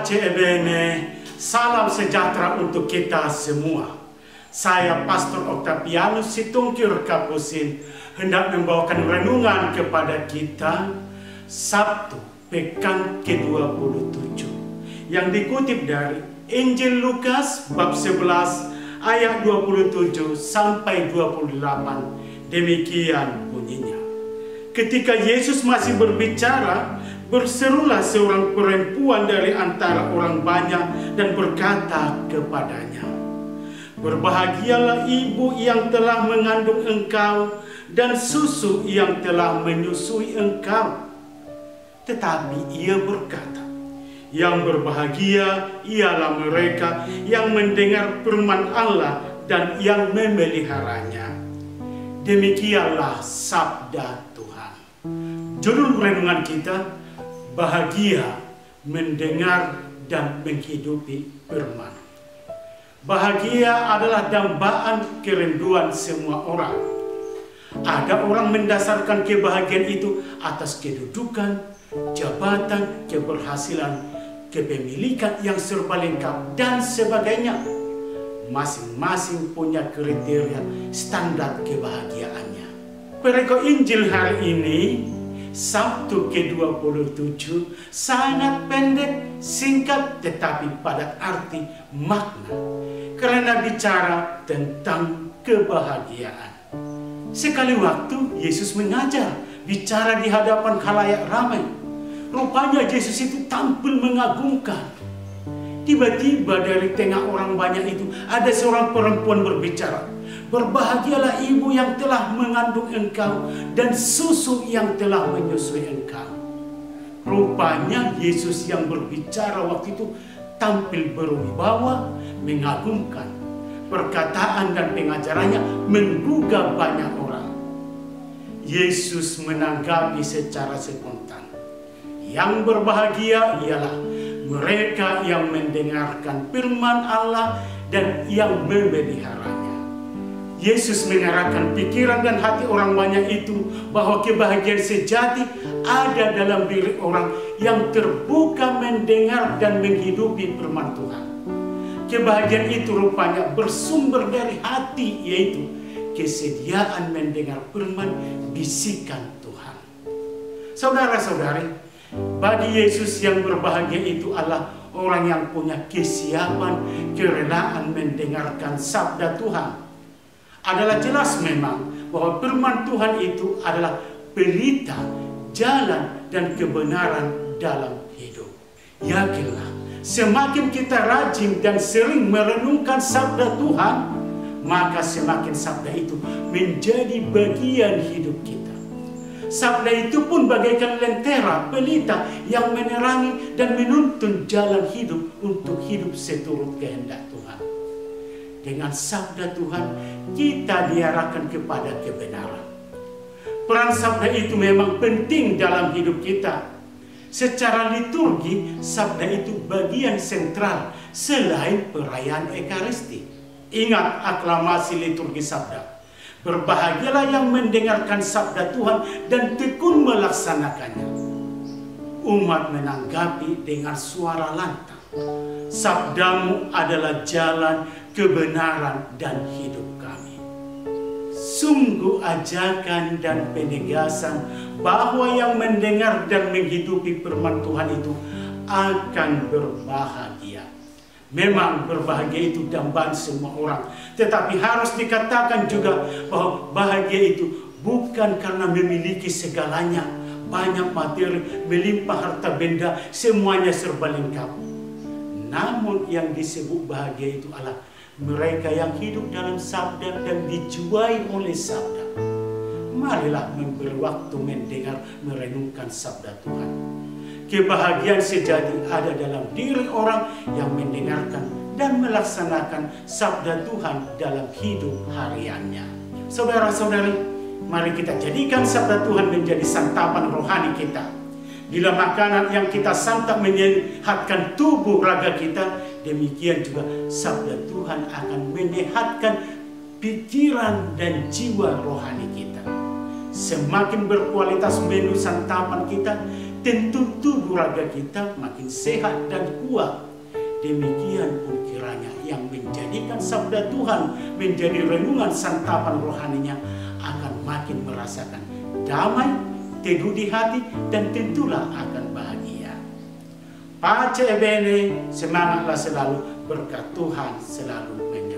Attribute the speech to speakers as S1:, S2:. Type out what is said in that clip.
S1: Pace e bene, salam sejahtera untuk kita semua. Saya Pastor Octavianus Situngkir Kapusin hendak membawakan renungan kepada kita Sabtu pekan ke-27 yang dikutip dari Injil Lukas bab 11 ayat 27 sampai 28. Demikian bunyinya. Ketika Yesus masih berbicara, berserulah seorang perempuan dari antara orang banyak dan berkata kepadanya, "Berbahagialah ibu yang telah mengandung engkau dan susu yang telah menyusui engkau." Tetapi ia berkata, "Yang berbahagia ialah mereka yang mendengar firman Allah dan yang memeliharanya." Demikianlah sabda Tuhan. Judul renungan kita, bahagia mendengar dan menghidupi firman. Bahagia adalah dambaan kerinduan semua orang. Ada orang mendasarkan kebahagiaan itu atas kedudukan, jabatan, keberhasilan, kepemilikan yang serba lengkap, dan sebagainya. Masing-masing punya kriteria standar kebahagiaannya. Perikop Injil hari ini, Sabtu ke-27, sangat pendek, singkat, tetapi padat arti makna. Karena bicara tentang kebahagiaan. Sekali waktu Yesus mengajar, bicara di hadapan khalayak ramai. Rupanya Yesus itu tampil mengagumkan. Tiba-tiba dari tengah orang banyak itu ada seorang perempuan berbicara, "Berbahagialah ibu yang telah mengandung engkau dan susu yang telah menyusui engkau." Rupanya Yesus yang berbicara waktu itu tampil berwibawa, mengagumkan. Perkataan dan pengajarannya menggugah banyak orang. Yesus menanggapi secara spontan, "Yang berbahagia ialah mereka yang mendengarkan firman Allah dan yang memeliharanya." Yesus mengarahkan pikiran dan hati orang banyak itu bahwa kebahagiaan sejati ada dalam diri orang yang terbuka mendengar dan menghidupi firman Tuhan. Kebahagiaan itu rupanya bersumber dari hati, yaitu kesediaan mendengar firman bisikan Tuhan. Saudara-saudari, bagi Yesus yang berbahagia itu adalah orang yang punya kesiapan, kerelaan mendengarkan sabda Tuhan. Adalah jelas memang bahwa firman Tuhan itu adalah pelita, jalan, dan kebenaran dalam hidup. Yakinlah, semakin kita rajin dan sering merenungkan sabda Tuhan, maka semakin sabda itu menjadi bagian hidup kita. Sabda itu pun bagaikan lentera, pelita yang menerangi dan menuntun jalan hidup untuk hidup seturut kehendak Tuhan. Dengan sabda Tuhan, kita diarahkan kepada kebenaran. Peran sabda itu memang penting dalam hidup kita. Secara liturgi, sabda itu bagian sentral selain perayaan Ekaristi. Ingat aklamasi liturgi sabda. "Berbahagialah yang mendengarkan sabda Tuhan dan tekun melaksanakannya." Umat menanggapi dengan suara lantang, "Sabdamu adalah jalan, kebenaran, dan hidup kami." Sungguh ajakan dan penegasan bahwa yang mendengar dan menghidupi firman Tuhan itu akan berbahagia. Memang berbahagia itu dambaan semua orang, tetapi harus dikatakan juga bahwa bahagia itu bukan karena memiliki segalanya, banyak materi, melimpah harta benda, semuanya serba lengkap. Namun yang disebut bahagia itu adalah mereka yang hidup dalam sabda dan dijuai oleh sabda. Marilah memberi waktu mendengar, merenungkan sabda Tuhan. Kebahagiaan sejati ada dalam diri orang yang mendengarkan dan melaksanakan sabda Tuhan dalam hidup hariannya. Saudara-saudari, mari kita jadikan sabda Tuhan menjadi santapan rohani kita. Bila makanan yang kita santap menyehatkan tubuh raga kita, demikian juga sabda Tuhan akan menyehatkan pikiran dan jiwa rohani kita. Semakin berkualitas menu santapan kita, tentu tubuh raga kita makin sehat dan kuat. Demikian pun kiranya yang menjadikan sabda Tuhan menjadi renungan santapan rohaninya akan makin merasakan damai, teguh di hati, dan tentulah akan bahagia. Pace bene, semangatlah selalu, berkat Tuhan selalu menyertai.